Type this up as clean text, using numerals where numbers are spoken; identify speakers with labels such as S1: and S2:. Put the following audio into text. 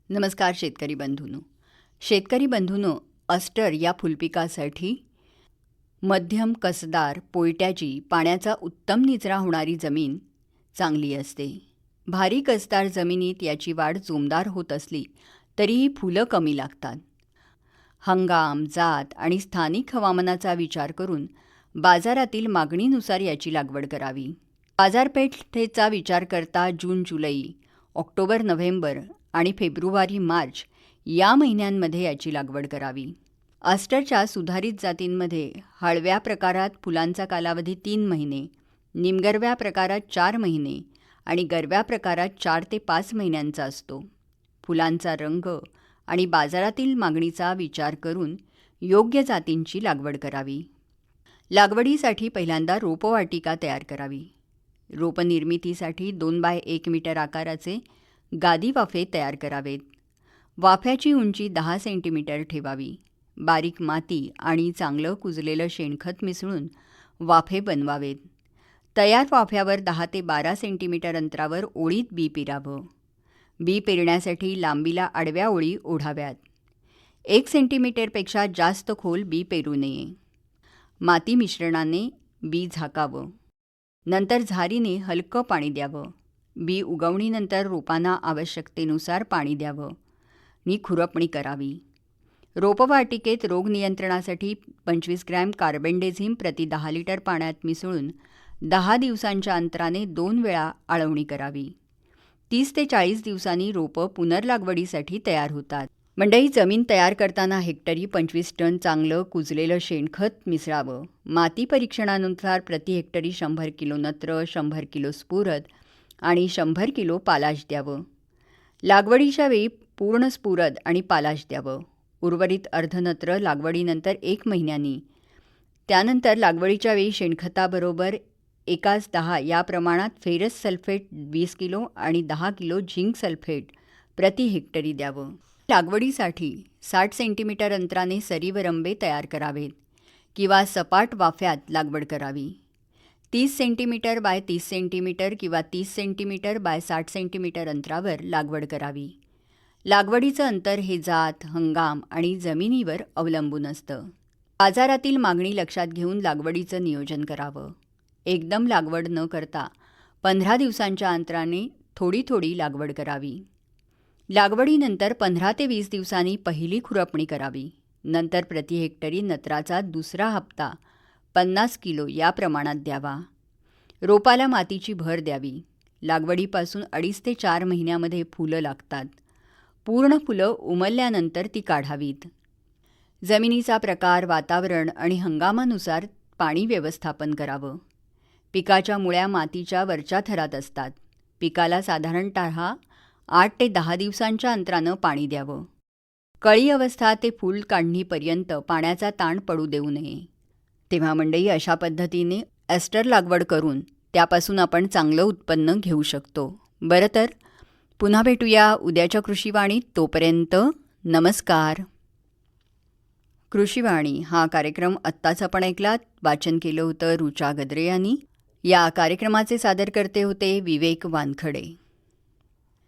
S1: नमस्कार शेतकरी बंधूंनो. शेतकरी बंधूंनो, अस्टर या फुलपिकासाठी मध्यम कसदार पोयट्याची पाण्याचा उत्तम निचरा होणारी जमीन चांगली असते. भारी कसदार जमिनीत याची वाढ जोमदार होत असली तरीही फुलं कमी लागतात. हंगाम, जात आणि स्थानिक हवामानाचा विचार करून बाजारातील मागणीनुसार याची लागवड करावी. बाजारपेठेचा विचार करता जून, जुलै, ऑक्टोबर, नोव्हेंबर आणि फेब्रुवारी, मार्च या महिन्यांमध्ये याची लागवड करावी. अस्टरच्या सुधारित जातींमध्ये हळव्या प्रकारात फुलांचा कालावधी 3 महिने, निमगरव्या प्रकारात 4 महिने आणि गरव्या प्रकारात 4 ते 5 महिन्यांचा असतो. फुलांचा रंग आणि बाजारातील मागणीचा विचार करून योग्य जातींची लागवड करावी. लागवडीसाठी पहिल्यांदा रोपवाटिका तयार करावी. रोपनिर्मितीसाठी 2x1 मीटर आकाराचे गादी वाफे तयार करावेत. वाफ्याची उंची 10 सेंटीमीटर ठेवावी. बारीक माती आणि चांगलं कुजलेलं शेणखत मिसळून वाफे बनवावेत. तयार वाफ्यावर 10 ते 12 सेंटीमीटर अंतरावर ओळीत बी पेरावं. बी पेरण्यासाठी लांबीला आडव्या ओळी ओढाव्यात. 1 सेंटीमीटरपेक्षा जास्त खोल बी पेरू नये. माती मिश्रणाने बी झाकावं. नंतर झारीने हलकं पाणी द्यावं. बी उगवणीनंतर रोपांना आवश्यकतेनुसार पाणी द्यावं नि खुरपणी करावी. रोपवाटिकेत रोग नियंत्रणासाठी 25 ग्रॅम कार्बेंडेझिम प्रति 10 लिटर पाण्यात मिसळून 10 दिवसांच्या अंतराने 2 वेळा आळवणी करावी. 30 ते 40 दिवसांनी रोपं पुनर्लागवडीसाठी तयार होतात. मंडई, जमीन तयार करताना हेक्टरी 25 टन चांगलं कुजलेलं शेणखत मिसळावं. माती परीक्षणानुसार प्रति हेक्टरी 100 किलो नत्र, 100 किलो स्फुरद आणि 100 किलो पालाश द्यावं. लागवडीच्या वेळी पूर्ण स्फुरद आणि पालाश द्यावं. उर्वरित अर्धनत्र लागवडीनंतर 1 महिन्यांनी. त्यानंतर लागवडीच्या वेळी शेणखताबरोबर 1:10 या प्रमाणात फेरस सल्फेट 20 किलो आणि 10 किलो झिंक सल्फेट प्रति हेक्टरी द्यावं. लागवडीसाठी 60 सेंटीमीटर अंतराने सरीवरंबे तयार करावेत किंवा सपाट वाफ्यात लागवड करावी. 30 सेंटीमीटर बाय 30 सेंटीमीटर किंवा 30 सेंटीमीटर बाय 60 सेंटीमीटर अंतरावर लागवड करावी. लागवडीचं अंतर हे जात, हंगाम आणि जमिनीवर अवलंबून असतं. बाजारातील मागणी लक्षात घेऊन लागवडीचं नियोजन करावं. एकदम लागवड न करता 15 दिवसांच्या अंतराने थोडी थोडी लागवड करावी. लागवडीनंतर 15 ते 20 दिवसांनी पहिली खुरपणी करावी. नंतर प्रति हेक्टरी नत्राचा दुसरा हप्ता 50 किलो या प्रमाणात द्यावा. रोपाला मातीची भर द्यावी. लागवडीपासून 2.5 ते 4 महिन्यामध्ये फुलं लागतात. पूर्ण फुलं उमलल्यानंतर ती काढावीत. जमिनीचा प्रकार, वातावरण आणि हंगामानुसार पाणी व्यवस्थापन करावं. पिकाच्या मुळ्या मातीच्या वरच्या थरात असतात. पिकाला साधारणतः 8 ते 10 दिवसांच्या अंतरानं पाणी द्यावं. कळी अवस्था ते फूल काढणीपर्यंत पाण्याचा ताण पडू देऊ नये. तेव्हा मंडई, अशा पद्धतीने ॲस्टर लागवड करून त्यापासून आपण चांगलं उत्पन्न घेऊ शकतो. बरं तर पुन्हा भेटूया उद्याच्या कृषीवाणीत. तोपर्यंत नमस्कार. कृषीवाणी हा कार्यक्रम आत्ताच आपण ऐकलात. वाचन केलं होतं रुचा गद्रे यांनी. या कार्यक्रमाचे सादरकर्ते होते विवेक वानखडे.